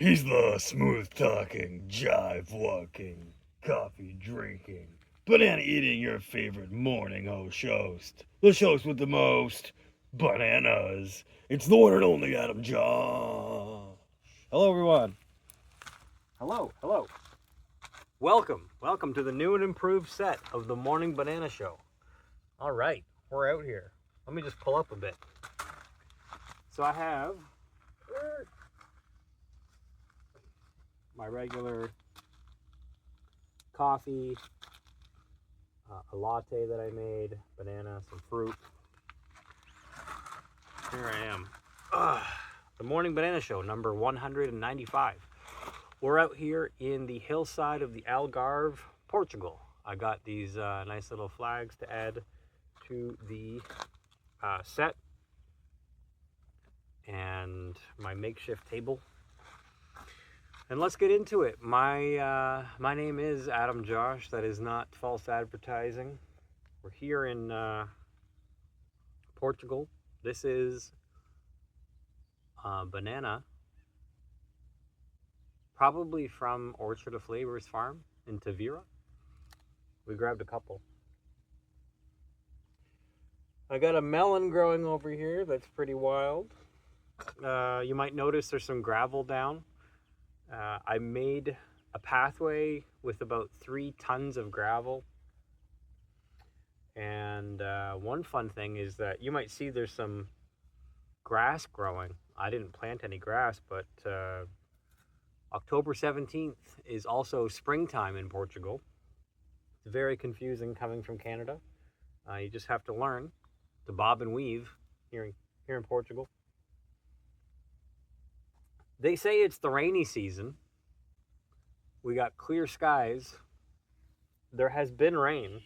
He's the smooth talking, jive walking, coffee drinking, banana eating, your favorite morning host. The host with the most bananas. It's the one and only Adam Josh. Hello, everyone. Hello. Welcome to the new and improved set of the Morning Banana Show. All right, we're out here. Let me just pull up a bit. So I have my regular coffee, a latte that I made, banana, some fruit. Here I am. The Morning Banana Show, number 195. We're out here in the hillside of the Algarve, Portugal. I got these nice little flags to add to the set and my makeshift table. And let's get into it. My name is Adam Josh. That is not false advertising. We're here in Portugal. This is banana, probably from Orchard of Flavors Farm in Tavira. We grabbed a couple. I got a melon growing over here that's pretty wild. You might notice there's some gravel down. I made a pathway with about 3 tons of gravel. And one fun thing is that you might see there's some grass growing. I didn't plant any grass, but October 17th is also springtime in Portugal. It's very confusing coming from Canada. You just have to learn to bob and weave here in Portugal. They say it's the rainy season. We got clear skies. There has been rain.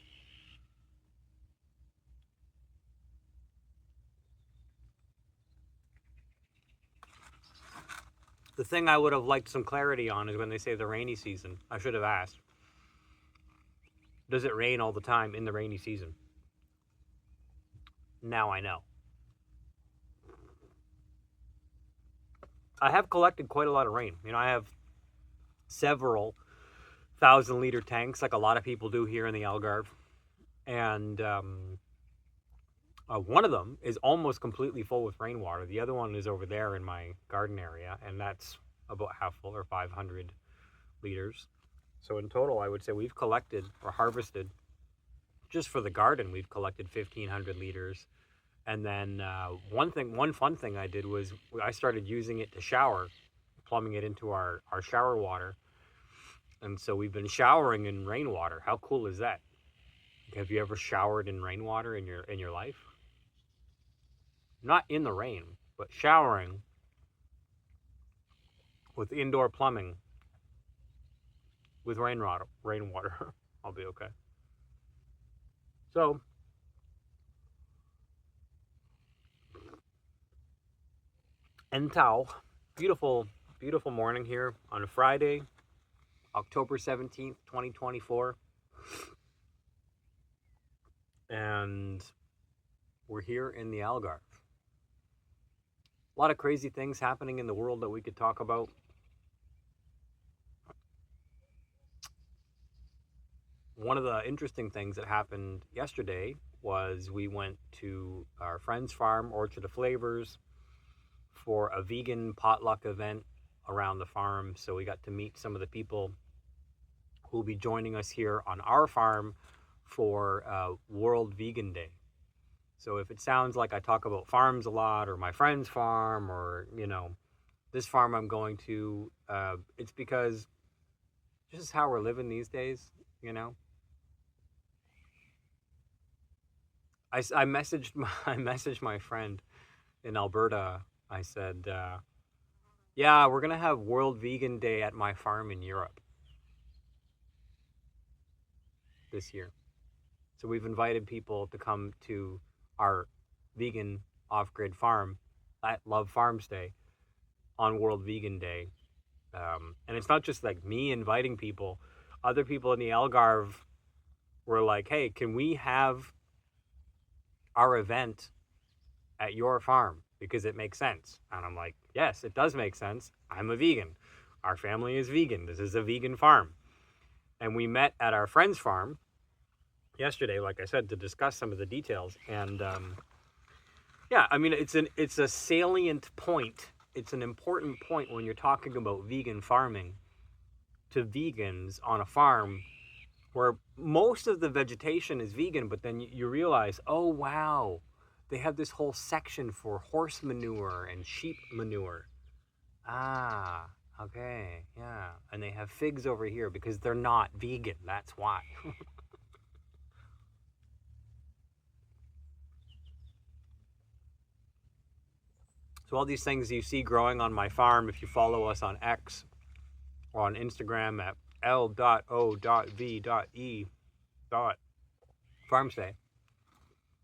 The thing I would have liked some clarity on is when they say the rainy season. I should have asked, does it rain all the time in the rainy season? Now I know. I have collected quite a lot of rain. I have several 1,000-liter tanks, like a lot of people do here in the Algarve. And one of them is almost completely full with rainwater. The other one is over there in my garden area, and that's about half full, or 500 liters. So in total, I would say we've collected or harvested, just for the garden, we've collected 1,500 liters. And then one fun thing I did was I started using it to shower, plumbing it into our shower water. And so we've been showering in rainwater. How cool is that? Have you ever showered in rainwater in your life? Not in the rain, but showering with indoor plumbing with rainwater. I'll be okay. So Entau, beautiful morning here on a Friday, October 17th, 2024. And we're here in the Algarve. A lot of crazy things happening in the world that we could talk about. One of the interesting things that happened yesterday was we went to our friend's farm, Orchard of Flavors, for a vegan potluck event around the farm. So we got to meet some of the people who will be joining us here on our farm for World Vegan Day. So if it sounds like I talk about farms a lot, or my friend's farm, or this farm I'm going to, it's because this is how we're living these days. I messaged my friend in Alberta. I said, yeah, we're gonna have World Vegan Day at my farm in Europe this year. So we've invited people to come to our vegan off-grid farm at Love Farm Stay on World Vegan Day. And it's not just like me inviting people. Other people in the Algarve were like, hey, can we have our event at your farm? Because it makes sense. And I'm like, yes, it does make sense. I'm a vegan. Our family is vegan. This is a vegan farm. And we met at our friend's farm yesterday, like I said, to discuss some of the details. And yeah, I mean, it's a salient point. It's an important point when you're talking about vegan farming to vegans on a farm where most of the vegetation is vegan, but then you realize, oh, wow, they have this whole section for horse manure and sheep manure. Ah, okay, yeah. And they have figs over here because they're not vegan. That's why. So all these things you see growing on my farm, if you follow us on X or on Instagram at l.o.v.e.farmstay,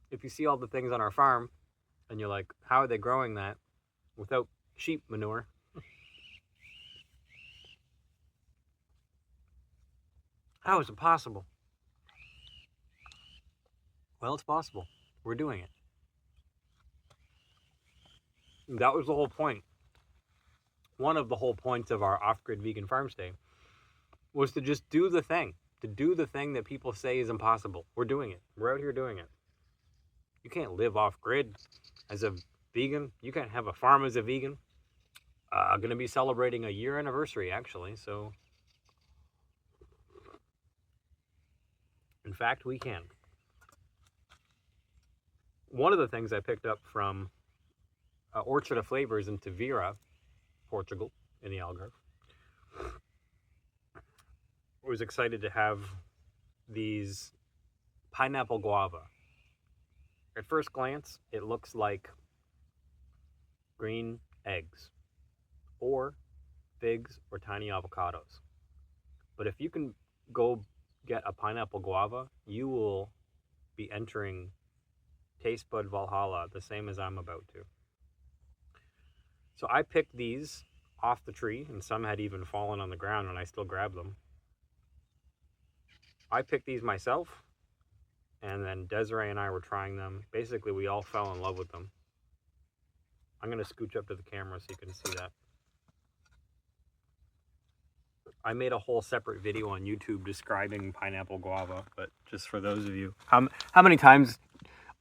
if you see all the things on our farm and you're like, how are they growing that without sheep manure? How is it possible? Well, it's possible. We're doing it. And that was the whole point. One of the whole points of our off-grid vegan farm stay was to just do the thing. To do the thing that people say is impossible. We're doing it. We're out here doing it. You can't live off-grid as a vegan. You can't have a farm as a vegan. Going to be celebrating a year anniversary, actually. So, in fact, we can. One of the things I picked up from Orchard of Flavors in Tavira, Portugal, in the Algarve, I was excited to have these pineapple guava. At first glance, it looks like green eggs or figs or tiny avocados. But if you can go get a pineapple guava, you will be entering Taste Bud Valhalla the same as I'm about to. So I picked these off the tree, and some had even fallen on the ground, and I still grabbed them. I picked these myself, and then Desiree and I were trying them. Basically, we all fell in love with them. I'm going to scooch up to the camera so you can see that. I made a whole separate video on YouTube describing pineapple guava, but just for those of you, how many times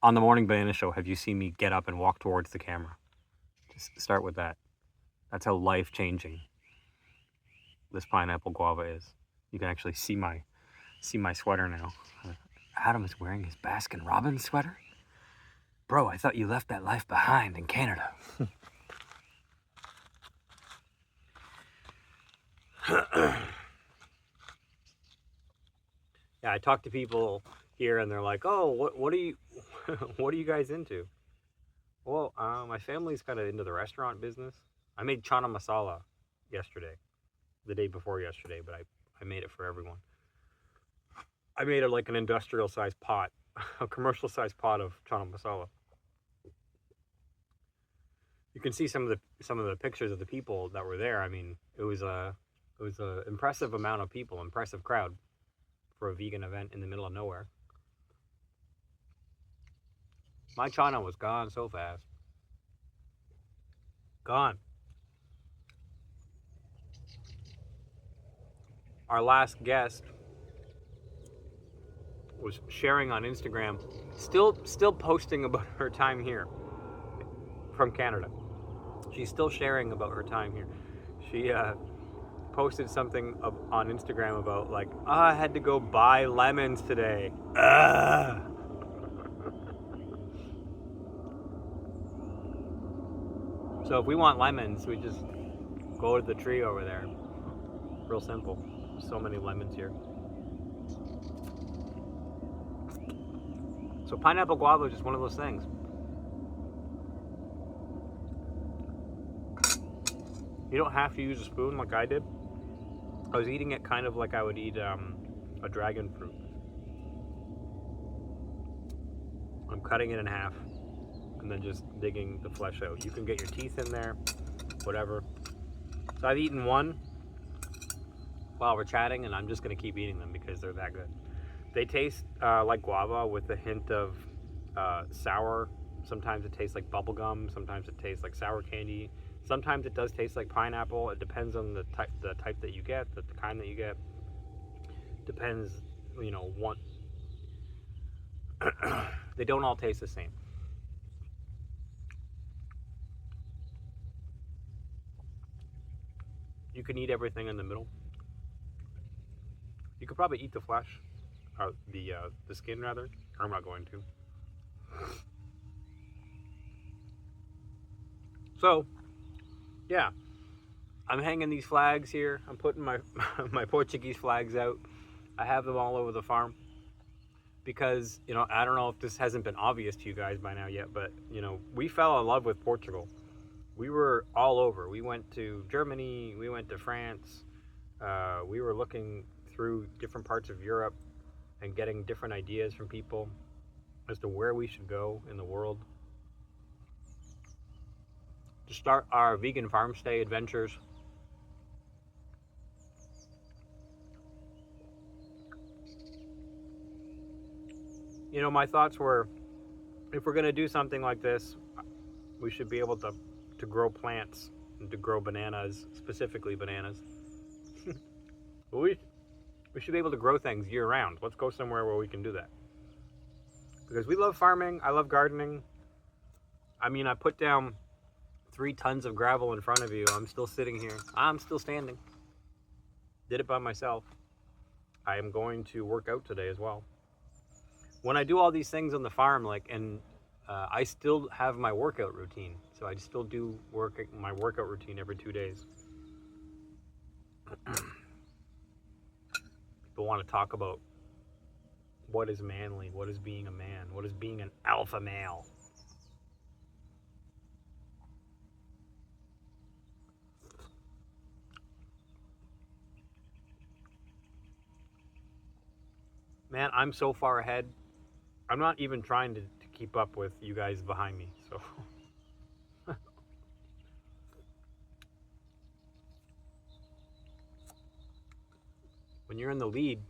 on the Morning Banana Show have you seen me get up and walk towards the camera? Just start with that. That's how life-changing this pineapple guava is. You can actually see my sweater now. Adam is wearing his Baskin Robbins sweater? Bro, I thought you left that life behind in Canada. Yeah, I talk to people here and they're like, "Oh, what are you what are you guys into?" Well, my family's kind of into the restaurant business. I made chana masala yesterday, the day before yesterday, but I made it for everyone. I made it like an industrial sized pot, a commercial sized pot of chana masala. You can see some of the pictures of the people that were there. I mean, it was a impressive amount of people, impressive crowd for a vegan event in the middle of nowhere. My chana was gone so fast. Gone. Our last guest was sharing on Instagram, still posting about her time here from Canada. She's still sharing about her time here. She posted something on Instagram about like, I had to go buy lemons today. So if we want lemons, we just go to the tree over there. Real simple. So many lemons here. So pineapple guava is just one of those things. You don't have to use a spoon like I did. I was eating it kind of like I would eat a dragon fruit. I'm cutting it in half and then just digging the flesh out. You can get your teeth in there, whatever. So I've eaten one while we're chatting, and I'm just going to keep eating them because they're that good. They taste like guava with a hint of sour. Sometimes it tastes like bubble gum. Sometimes it tastes like sour candy. Sometimes it does taste like pineapple. It depends on the type that you get, the kind that you get. Depends, what. They don't all taste the same. You can eat everything in the middle. You could probably eat the flesh, or the skin rather. I'm not going to. So, yeah, I'm hanging these flags here. I'm putting my my Portuguese flags out. I have them all over the farm because, I don't know if this hasn't been obvious to you guys by now yet, but, we fell in love with Portugal. We were all over. We went to Germany, we went to France. We were looking through different parts of Europe and getting different ideas from people as to where we should go in the world to start our vegan farm stay adventures. My thoughts were, if we're going to do something like this, we should be able to grow plants and to grow bananas, specifically bananas. we should be able to grow things year round. Let's go somewhere where we can do that. Because we love farming. I love gardening. I mean, I put down 3 tons of gravel in front of you. I'm still sitting here. I'm still standing. Did it by myself. I am going to work out today as well. When I do all these things on the farm, I still have my workout routine. So I still do my workout routine every 2 days. People want to talk about what is manly, what is being a man, what is being an alpha male. Man, I'm so far ahead. I'm not even trying to keep up with you guys behind me. So when you're in the lead,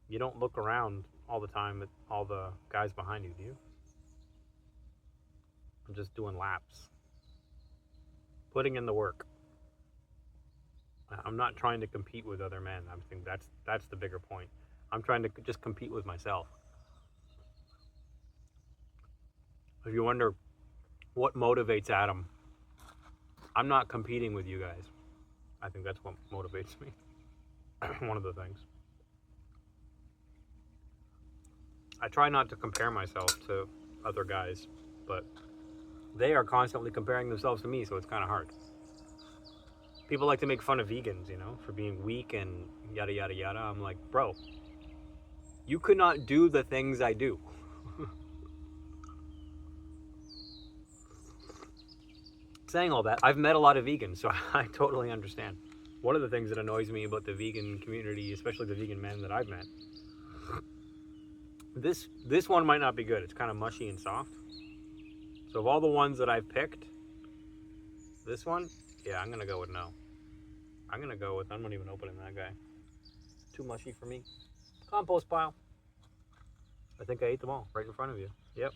you don't look around all the time at all the guys behind you, do you? I'm just doing laps, putting in the work. I'm not trying to compete with other men. I think that's the bigger point. I'm trying to just compete with myself. If you wonder what motivates Adam, I'm not competing with you guys. I think that's what motivates me. One of the things. I try not to compare myself to other guys, but they are constantly comparing themselves to me, so it's kind of hard. People like to make fun of vegans, for being weak and yada, yada, yada. I'm like, bro, you could not do the things I do. Saying all that, I've met a lot of vegans, so I totally understand. One of the things that annoys me about the vegan community, especially the vegan men that I've met, this one might not be good. It's kind of mushy and soft. So of all the ones that I've picked, this one, yeah, I'm going to go with no. I'm not even opening that guy. Too mushy for me. Compost pile. I think I ate them all right in front of you. Yep.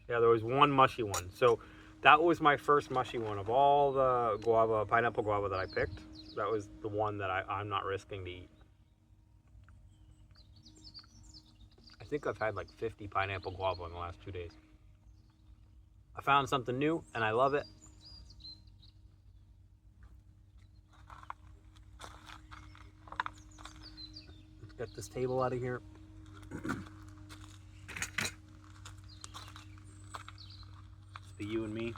Yeah, there was one mushy one. So that was my first mushy one. Of all the pineapple guava that I picked, that was the one that I'm not risking to eat. I think I've had like 50 pineapple guava in the last 2 days. I found something new and I love it. Let's get this table out of here. Just be you and me.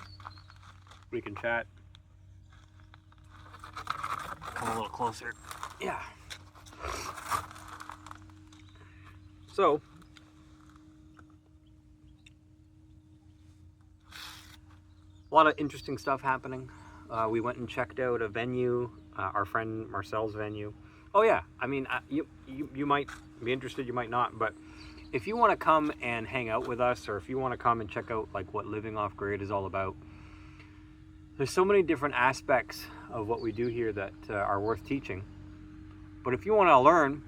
We can chat. Come a little closer. Yeah. So, a lot of interesting stuff happening. We went and checked out a venue, our friend Marcel's venue. Oh yeah, I mean, you might be interested, you might not, but if you want to come and hang out with us, or if you want to come and check out like what living off grid is all about, there's so many different aspects of what we do here that are worth teaching. But if you want to learn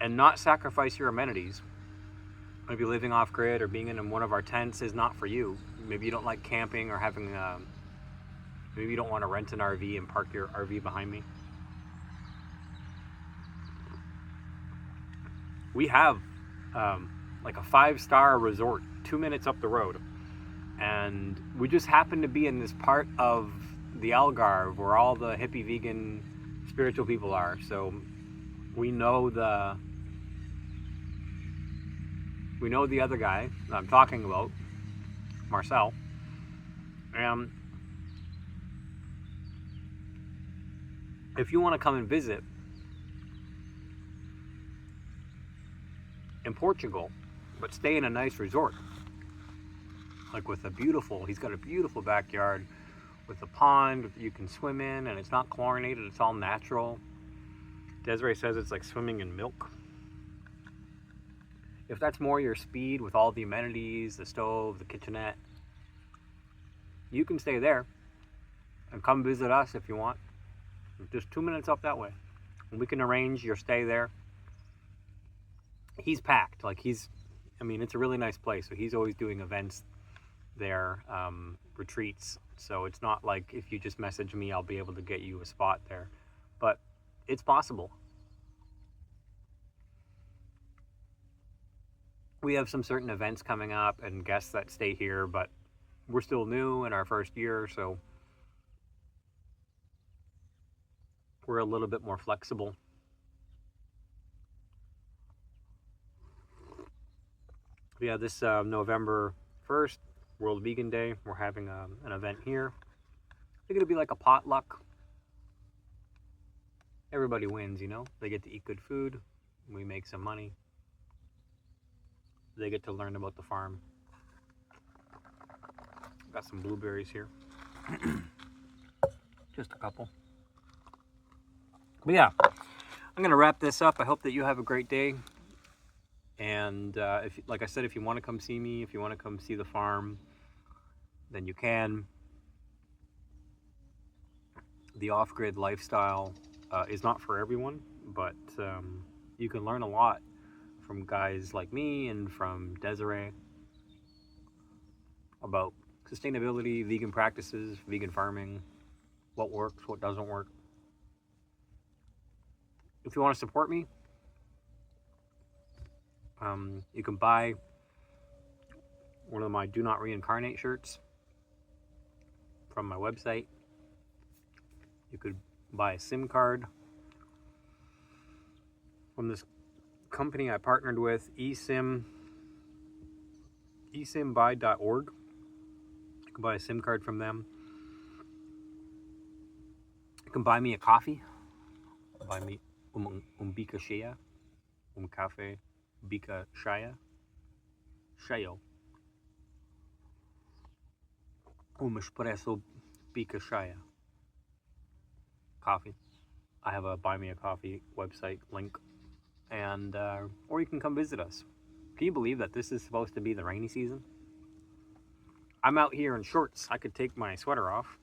and not sacrifice your amenities, maybe living off grid or being in one of our tents is not for you, maybe you don't like camping or having, maybe you don't want to rent an RV and park your RV behind me. We have like a 5-star resort 2 minutes up the road, and we just happen to be in this part of the Algarve where all the hippie vegan spiritual people are. So we know the other guy that I'm talking about, Marcel. If you want to come and visit in Portugal, but stay in a nice resort, like with he's got a beautiful backyard with a pond you can swim in, and it's not chlorinated, it's all natural. Desiree says it's like swimming in milk. If that's more your speed, with all the amenities, the stove, the kitchenette, you can stay there and come visit us if you want. Just 2 minutes up that way, and we can arrange your stay there. He's packed, like it's a really nice place, so he's always doing events there, retreats. So it's not like if you just message me, I'll be able to get you a spot there, but it's possible. We have some certain events coming up and guests that stay here, but we're still new in our first year, so we're a little bit more flexible. Yeah, this November 1st, World Vegan Day, we're having an event here. I think it'll be like a potluck. Everybody wins, They get to eat good food. We make some money. They get to learn about the farm. Got some blueberries here. Just a couple. But yeah, I'm going to wrap this up. I hope that you have a great day. And like I said, if you want to come see me, if you want to come see the farm, then you can. The off-grid lifestyle is not for everyone, but you can learn a lot from guys like me and from Desiree about sustainability, vegan practices, vegan farming, what works, what doesn't work. If you want to support me, you can buy one of my Do Not Reincarnate shirts from my website. You could buy a SIM card from this company I partnered with, esimbuy.org. You can buy a SIM card from them. You can buy me a coffee. Buy me bica cheia, café bica cheia, cheio, espresso bica cheia. Coffee. I have a Buy Me a Coffee website link, and or you can come visit us. Can you believe that this is supposed to be the rainy season? I'm out here in shorts. I could take my sweater off.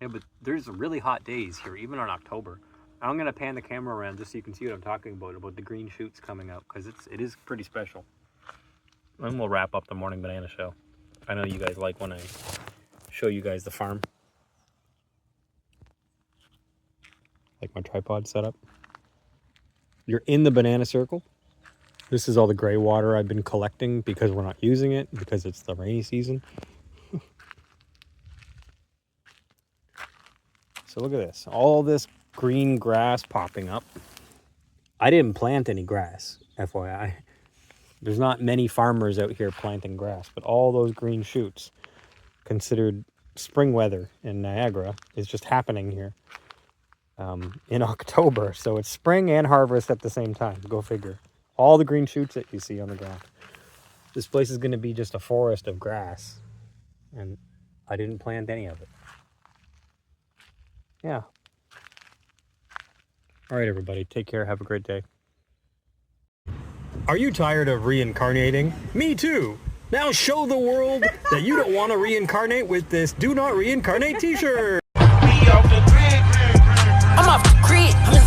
Yeah, but there's really hot days here, even in October. I'm going to pan the camera around just so you can see what I'm talking about the green shoots coming out, because it is pretty special. And we'll wrap up the Morning Banana Show. I know you guys like when I show you guys the farm. Like my tripod setup. You're in the banana circle. This is all the gray water I've been collecting because we're not using it, because it's the rainy season. So look at this. All this green grass popping up. I didn't plant any grass, FYI. There's not many farmers out here planting grass, but all those green shoots, considered spring weather in Niagara, is just happening here in October. So it's spring and harvest at the same time. Go figure. All the green shoots that you see on the ground. This place is going to be just a forest of grass, and I didn't plant any of it. Yeah. All right, everybody. Take care. Have a great day. Are you tired of reincarnating? Me too. Now show the world that you don't want to reincarnate with this Do Not Reincarnate t-shirt. I'm off the grid.